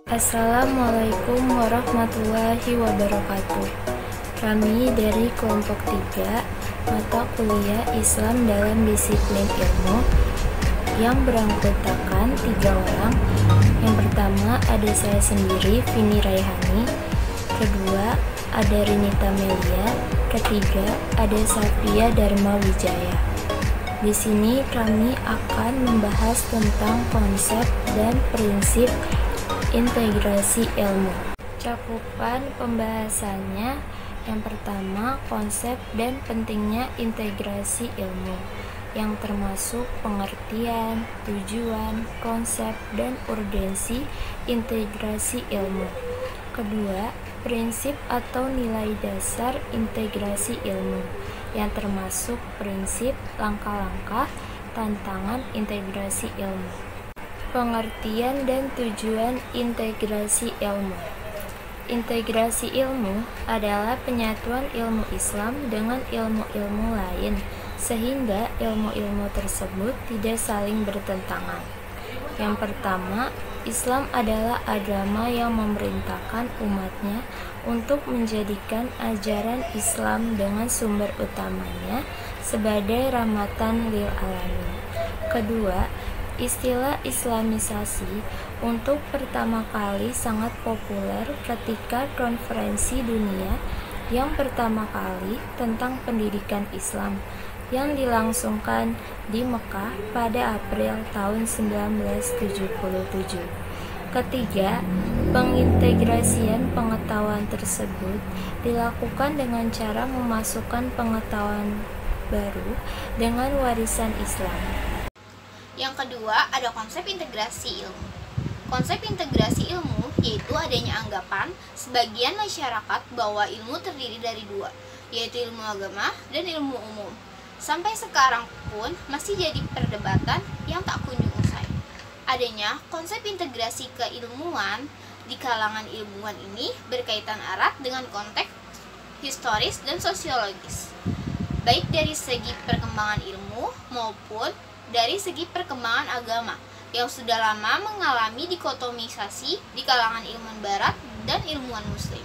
Assalamualaikum warahmatullahi wabarakatuh. Kami dari kelompok 3 mata kuliah Islam dalam disiplin ilmu yang beranggotakan 3 orang. Yang pertama ada saya sendiri, Vini Raihani. Kedua ada Rinita Melia. Ketiga ada Safia Dharma Wijaya. Di sini kami akan membahas tentang konsep dan prinsip integrasi ilmu. Cakupan pembahasannya yang pertama, konsep dan pentingnya integrasi ilmu, yang termasuk pengertian, tujuan, konsep, dan urgensi integrasi ilmu. Kedua, prinsip atau nilai dasar integrasi ilmu, yang termasuk prinsip, langkah-langkah, tantangan integrasi ilmu. Pengertian dan tujuan integrasi ilmu. Integrasi ilmu adalah penyatuan ilmu Islam dengan ilmu-ilmu lain, sehingga ilmu-ilmu tersebut tidak saling bertentangan. Yang pertama, Islam adalah agama yang memerintahkan umatnya untuk menjadikan ajaran Islam dengan sumber utamanya sebagai rahmatan lil alamin. Kedua, istilah Islamisasi untuk pertama kali sangat populer ketika konferensi dunia yang pertama kali tentang pendidikan Islam yang dilangsungkan di Mekah pada April tahun 1977. Ketiga, pengintegrasian pengetahuan tersebut dilakukan dengan cara memasukkan pengetahuan baru dengan warisan Islam. Yang kedua, ada konsep integrasi ilmu. Konsep integrasi ilmu yaitu adanya anggapan sebagian masyarakat bahwa ilmu terdiri dari dua, yaitu ilmu agama dan ilmu umum. Sampai sekarang pun masih jadi perdebatan yang tak kunjung usai. Adanya konsep integrasi keilmuan di kalangan ilmuwan ini berkaitan erat dengan konteks historis dan sosiologis, baik dari segi perkembangan ilmu maupun dari segi perkembangan agama yang sudah lama mengalami dikotomisasi di kalangan ilmuwan barat dan ilmuwan muslim.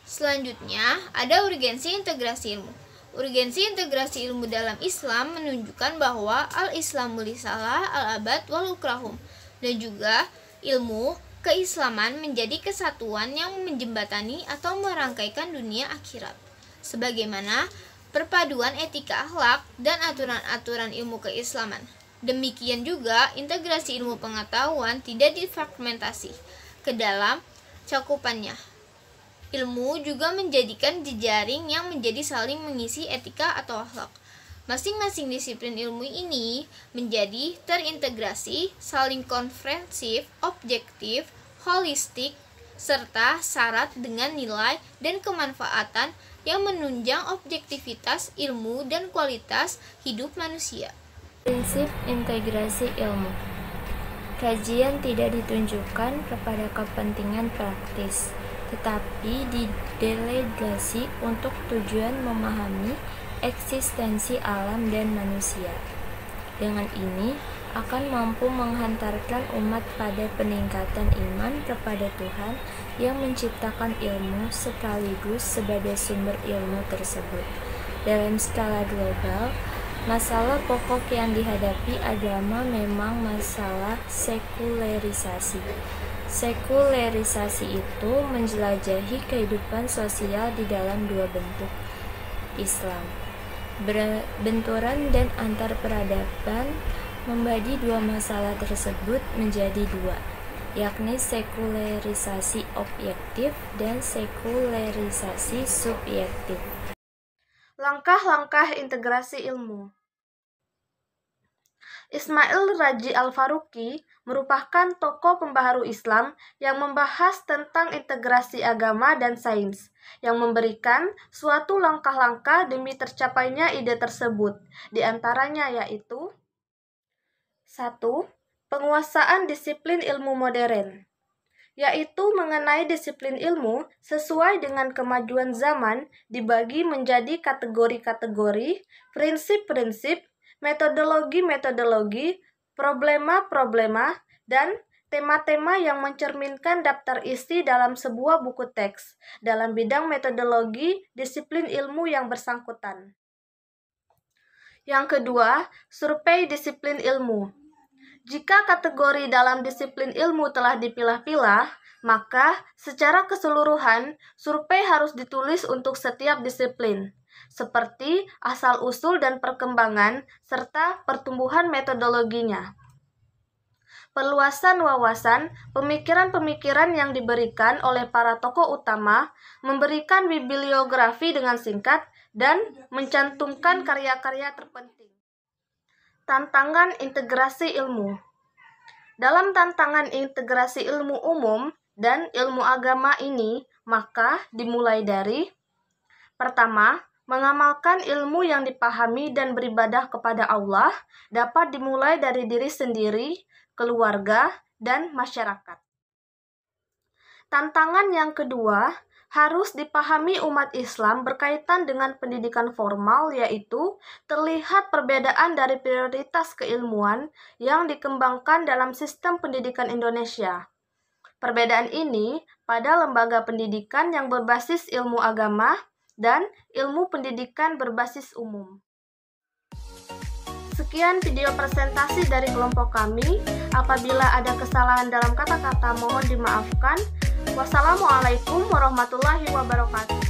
Selanjutnya, ada urgensi integrasi ilmu. Urgensi integrasi ilmu dalam Islam menunjukkan bahwa al-Islamu lisalah al-abad wal ukrahum, dan juga ilmu keislaman menjadi kesatuan yang menjembatani atau merangkaikan dunia akhirat, sebagaimana perpaduan etika akhlak dan aturan-aturan ilmu keislaman. Demikian juga integrasi ilmu pengetahuan tidak difragmentasi ke dalam cakupannya. Ilmu juga menjadikan jejaring yang menjadi saling mengisi etika atau akhlak. Masing-masing disiplin ilmu ini menjadi terintegrasi, saling komprehensif, objektif, holistik, serta syarat dengan nilai dan kemanfaatan yang menunjang objektivitas ilmu dan kualitas hidup manusia. Prinsip integrasi ilmu. Kajian tidak ditunjukkan kepada kepentingan praktis, tetapi didelegasi untuk tujuan memahami eksistensi alam dan manusia. Dengan ini akan mampu menghantarkan umat pada peningkatan iman kepada Tuhan yang menciptakan ilmu sekaligus sebagai sumber ilmu tersebut. Dalam skala global, masalah pokok yang dihadapi agama memang masalah sekularisasi. Sekularisasi itu menjelajahi kehidupan sosial di dalam dua bentuk Islam. Benturan dan antar peradaban membagi dua masalah tersebut menjadi dua, yakni sekularisasi objektif dan sekularisasi subjektif. Langkah-langkah integrasi ilmu. Ismail Raji Al-Faruqi merupakan tokoh pembaharu Islam yang membahas tentang integrasi agama dan sains, yang memberikan suatu langkah-langkah demi tercapainya ide tersebut. Di antaranya yaitu 1. Penguasaan disiplin ilmu modern, yaitu mengenai disiplin ilmu sesuai dengan kemajuan zaman dibagi menjadi kategori-kategori, prinsip-prinsip, metodologi-metodologi, problema-problema, dan tema-tema yang mencerminkan daftar isi dalam sebuah buku teks dalam bidang metodologi disiplin ilmu yang bersangkutan. Yang kedua, survei disiplin ilmu. Jika kategori dalam disiplin ilmu telah dipilah-pilah, maka secara keseluruhan survei harus ditulis untuk setiap disiplin, seperti asal-usul dan perkembangan serta pertumbuhan metodologinya. Perluasan wawasan, pemikiran-pemikiran yang diberikan oleh para tokoh utama, memberikan bibliografi dengan singkat, dan mencantumkan karya-karya terpenting. Tantangan integrasi ilmu. Dalam tantangan integrasi ilmu umum dan ilmu agama ini, maka dimulai dari: pertama, mengamalkan ilmu yang dipahami dan beribadah kepada Allah dapat dimulai dari diri sendiri, keluarga, dan masyarakat. Tantangan yang kedua, harus dipahami umat Islam berkaitan dengan pendidikan formal, yaitu terlihat perbedaan dari prioritas keilmuan yang dikembangkan dalam sistem pendidikan Indonesia. Perbedaan ini pada lembaga pendidikan yang berbasis ilmu agama dan ilmu pendidikan berbasis umum. Sekian video presentasi dari kelompok kami. Apabila ada kesalahan dalam kata-kata mohon dimaafkan. Wassalamualaikum warahmatullahi wabarakatuh.